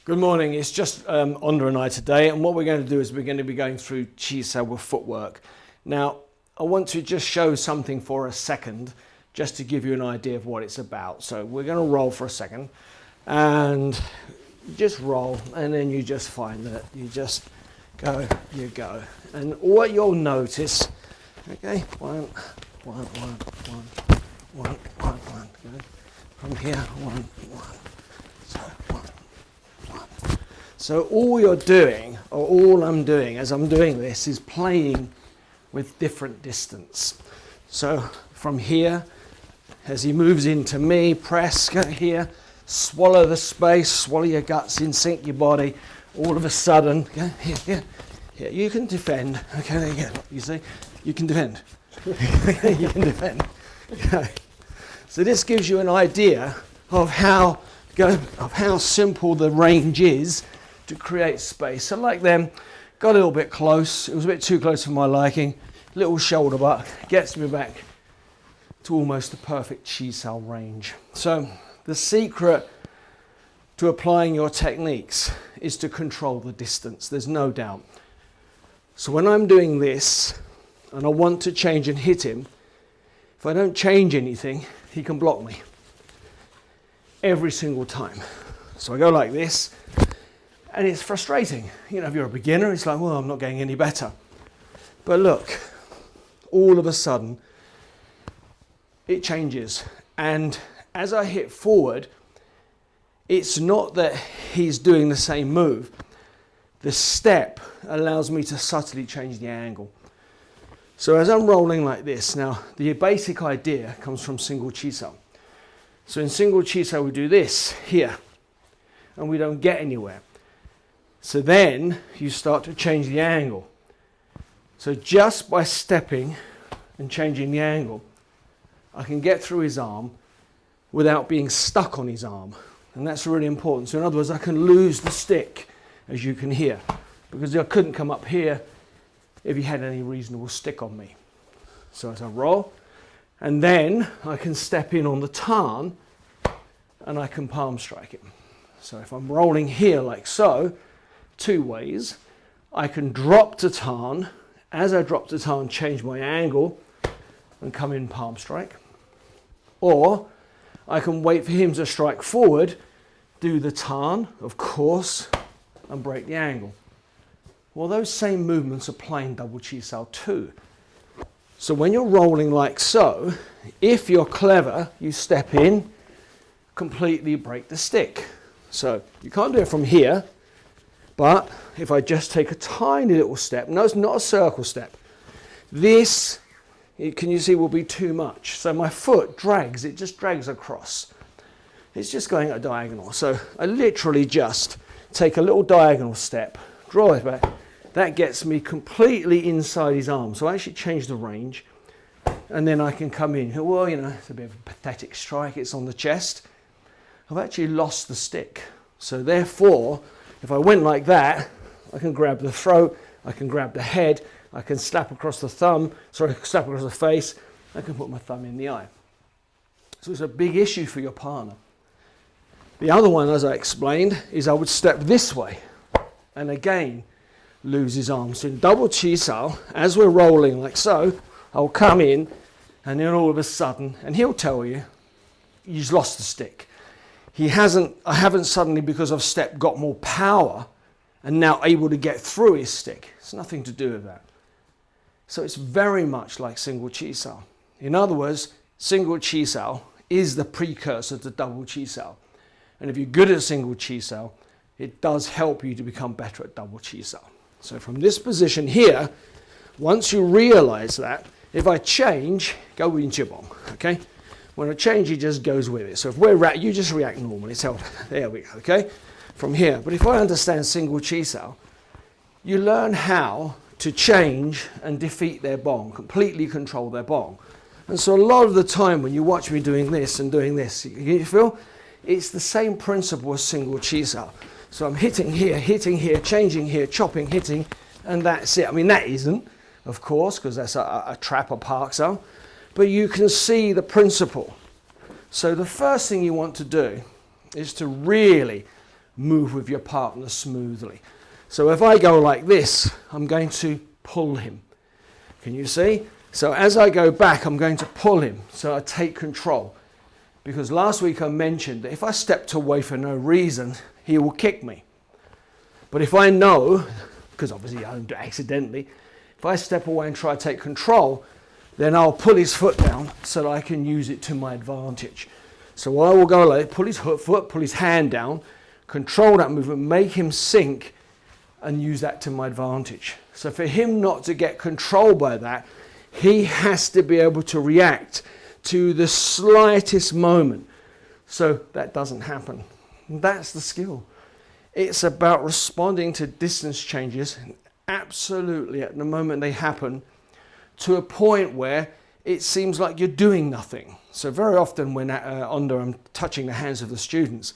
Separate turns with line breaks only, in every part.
Good morning, it's just Onda and I today, and what we're going to do is we're going to be going through Chi Sau with footwork. Now, I want to just show something for a second, just to give you an idea of what it's about. So we're going to roll for a second, and just roll, and then you just find that you just go, you go. And what you'll notice, okay, one, okay, from here, one. So, one. So all you're doing, or all I'm doing as I'm doing this, is playing with different distance. So from here, as he moves into me, press, go here, swallow the space, swallow your guts in, sink your body. All of a sudden, go here, you can defend. Okay, there you go. You see, you can defend. You can defend. Okay. So this gives you an idea of how simple the range is to create space. So like them, got a little bit close. It was a bit too close for my liking. Little shoulder butt gets me back to almost the perfect Chi Sau range. So the secret to applying your techniques is to control the distance. There's no doubt. So when I'm doing this and I want to change and hit him, if I don't change anything, he can block me every single time. So I go like this, and it's frustrating. You know, if you're a beginner, it's like, well, I'm not getting any better. But look, all of a sudden, it changes. And as I hit forward, it's not that he's doing the same move. The step allows me to subtly change the angle. So as I'm rolling like this, now the basic idea comes from single Chi Sau. So in single Chi Sau, we do this here, and we don't get anywhere. So then you start to change the angle. So just by stepping and changing the angle, I can get through his arm without being stuck on his arm. And that's really important. So in other words, I can lose the stick, as you can hear, because I couldn't come up here if he had any reasonable stick on me. So as I roll, and then I can step in on the tarn and I can palm strike him. So if I'm rolling here like so, two ways, I can drop to tarn. As I drop to tarn, change my angle and come in palm strike. Or I can wait for him to strike forward, do the tarn, of course, and break the angle. Well, those same movements apply in double Chi Sau too. So when you're rolling like so, if you're clever, you step in, completely break the stick. So you can't do it from here, but if I just take a tiny little step, no, it's not a circle step. This, can you see, will be too much. So my foot drags, it just drags across. It's just going at a diagonal. So I literally just take a little diagonal step, draw it back. That gets me completely inside his arm. So I actually change the range, and then I can come in. Well, you know, it's a bit of a pathetic strike. It's on the chest. I've actually lost the stick. So therefore, if I went like that, I can grab the throat, I can grab the head, I can slap across the slap across the face, I can put my thumb in the eye. So it's a big issue for your partner. The other one, as I explained, is I would step this way, and again, lose his arm. So in double Chi Sau, as we're rolling like so, I'll come in, and then all of a sudden, and he'll tell you, he's lost the stick. I haven't suddenly, because I've stepped, got more power and now able to get through his stick. It's nothing to do with that. So it's very much like single Chi Sau. In other words, single Chi Sau is the precursor to double Chi Sau. And if you're good at single Chi Sau, it does help you to become better at double Chi Sau. So from this position here, once you realize that, if I change, go Wing Chun, okay? When I change, he just goes with it. So if you just react normally. So there we go, okay? From here. But if I understand single Chi Sau, you learn how to change and defeat their bong, completely control their bong. And so a lot of the time when you watch me doing this and doing this, you feel it's the same principle as single Chi Sau. So I'm hitting here, changing here, chopping, hitting, and that's it. I mean, that isn't, of course, because that's a trap or park sau. But you can see the principle. So the first thing you want to do is to really move with your partner smoothly. So if I go like this, I'm going to pull him. Can you see? So as I go back, I'm going to pull him. So I take control. Because last week I mentioned that if I stepped away for no reason, he will kick me. But if I know, because obviously I don't do it accidentally, if I step away and try to take control, then I'll pull his foot down so that I can use it to my advantage. So I will go like, pull his foot, pull his hand down, control that movement, make him sink, and use that to my advantage. So for him not to get controlled by that, he has to be able to react to the slightest moment. So that doesn't happen. That's the skill. It's about responding to distance changes absolutely at the moment they happen, to a point where it seems like you're doing nothing. So very often when I'm touching the hands of the students,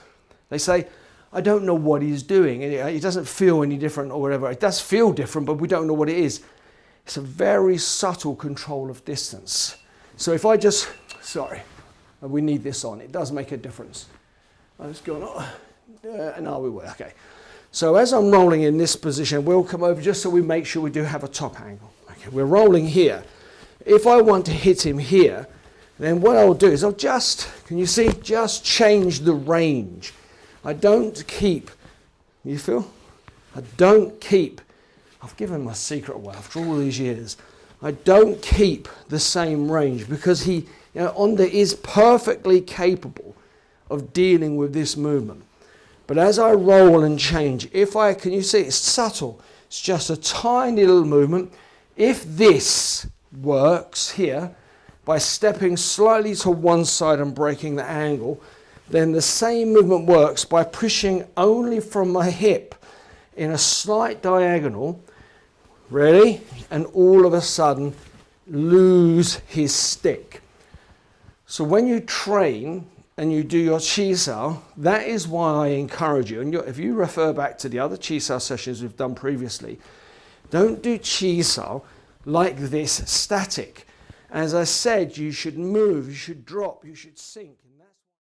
they say, I don't know what he's doing. It doesn't feel any different or whatever. It does feel different, but we don't know what it is. It's a very subtle control of distance. So if I just, we need this on. It does make a difference. I'm just going, no, we will, okay. So as I'm rolling in this position, we'll come over just so we make sure we do have a top angle. Okay, we're rolling here. If I want to hit him here, then what I'll do is I'll just, can you see, just change the range. I don't keep, you feel? I don't keep, I've given my secret away after all these years. I don't keep the same range because he, Onda is perfectly capable of dealing with this movement. But as I roll and change, can you see it's subtle? It's just a tiny little movement. If this works here, by stepping slightly to one side and breaking the angle, then the same movement works by pushing only from my hip in a slight diagonal, ready? And all of a sudden lose his stick. So when you train and you do your Chi Sau, that is why I encourage you, and if you refer back to the other Chi Sau sessions we've done previously, don't do Chi Sau like this static. As I said, you should move, you should drop, you should sink.